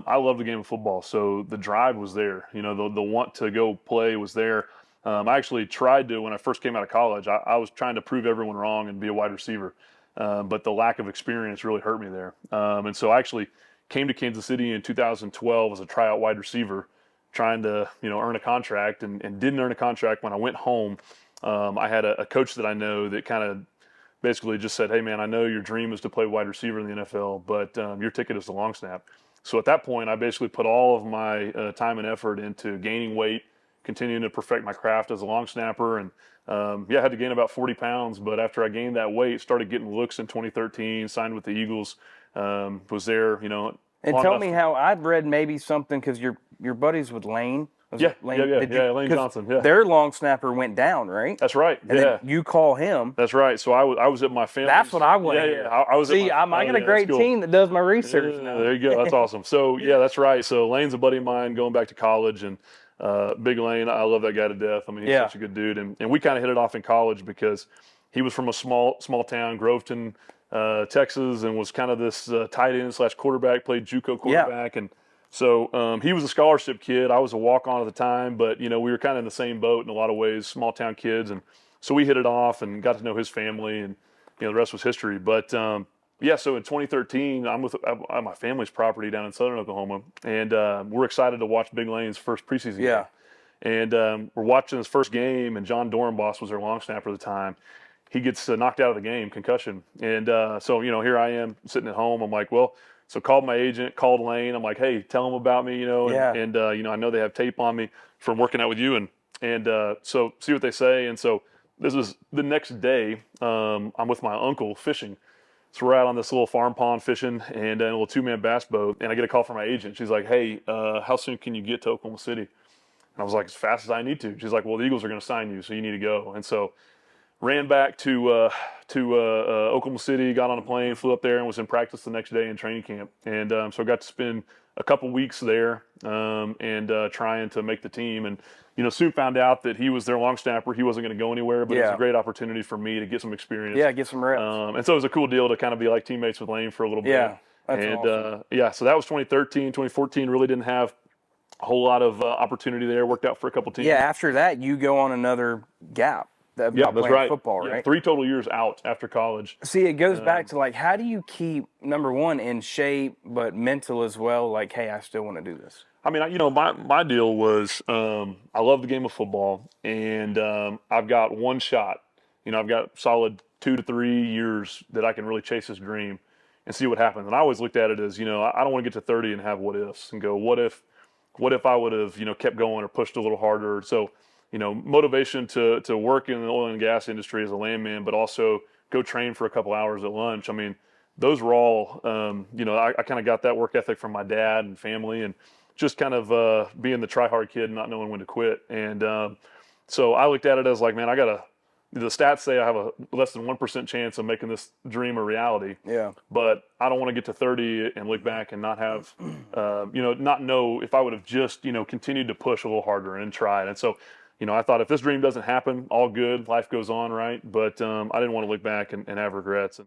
I love the game of football, so the drive was there. The want to go play was there. I actually tried to, when I first came out of college, I was trying to prove everyone wrong and be a wide receiver. But the lack of experience really hurt me there. And so I actually came to Kansas City in 2012 as a tryout wide receiver, trying to, earn a contract and didn't earn a contract. When I went home, I had a coach that I know that kind of basically just said, hey, man, I know your dream is to play wide receiver in the NFL, but your ticket is the long snap. So at that point, I basically put all of my time and effort into gaining weight, continuing to perfect my craft as a long snapper. And I had to gain about 40 pounds. But after I gained that weight, started getting looks in 2013, signed with the Eagles, was there, And tell me how I've read maybe something because your buddies with Lane. Lane Johnson. Yeah, their long snapper went down, right? That's right. And then you call him. That's right. So I was at my family. That's what I want to hear. I was. See, I got a great team that does my research now. There you go. That's awesome. So that's right. So Lane's a buddy of mine going back to college, and Big Lane, I love that guy to death. I mean, he's such a good dude, and we kind of hit it off in college because he was from a small town, Groveton, Texas, and was kind of this tight end / quarterback, played JUCO quarterback, and so he was a scholarship kid. I was a walk-on at the time, but, we were kind of in the same boat in a lot of ways, small-town kids. And so we hit it off and got to know his family, and, the rest was history. But, so in 2013, I'm with my family's property down in southern Oklahoma, and we're excited to watch Big Lane's first preseason game. And we're watching his first game, and John Dorenbos was their long snapper at the time. He gets knocked out of the game, concussion. And so, here I am sitting at home. I'm like, well, so called my agent, called Lane. I'm like, hey, tell him about me, and I know they have tape on me from working out with you, and so see what they say. And so this is the next day. I'm with my uncle fishing. So we're out on this little farm pond fishing and a little 2-man bass boat, and I get a call from my agent. She's like, hey, how soon can you get to Oklahoma City? And I was like, as fast as I need to. She's like, well, the Eagles are going to sign you, so you need to go. And so ran back to Oklahoma City, got on a plane, flew up there, and was in practice the next day in training camp. And so I got to spend a couple weeks there and trying to make the team. And, soon found out that he was their long snapper. He wasn't going to go anywhere, but it was a great opportunity for me to get some experience. Yeah, get some reps. And so it was a cool deal to kind of be like teammates with Lane for a little bit. Yeah, that's awesome. So that was 2013. 2014 really didn't have a whole lot of opportunity there. Worked out for a couple teams. Yeah, after that, you go on another gap. That's right. Football, right? 3 total years out after college. See, it goes back to how do you keep number one in shape but mental as well? Like, hey, I still want to do this. I mean, my deal was I love the game of football, and I've got one shot. I've got solid 2 to 3 years that I can really chase this dream and see what happens. And I always looked at it as, I don't want to get to 30 and have what ifs and go, what if I would have kept going or pushed a little harder. So motivation to work in the oil and gas industry as a landman, but also go train for a couple hours at lunch. I mean, those were all, I kind of got that work ethic from my dad and family, and just kind of being the try-hard kid and not knowing when to quit. And so I looked at it as like, man, the stats say I have a less than 1% chance of making this dream a reality. Yeah. But I don't want to get to 30 and look back and not have, not know if I would have just, continued to push a little harder and tried. And so, I thought if this dream doesn't happen, all good, life goes on, right? But I didn't want to look back and have regrets.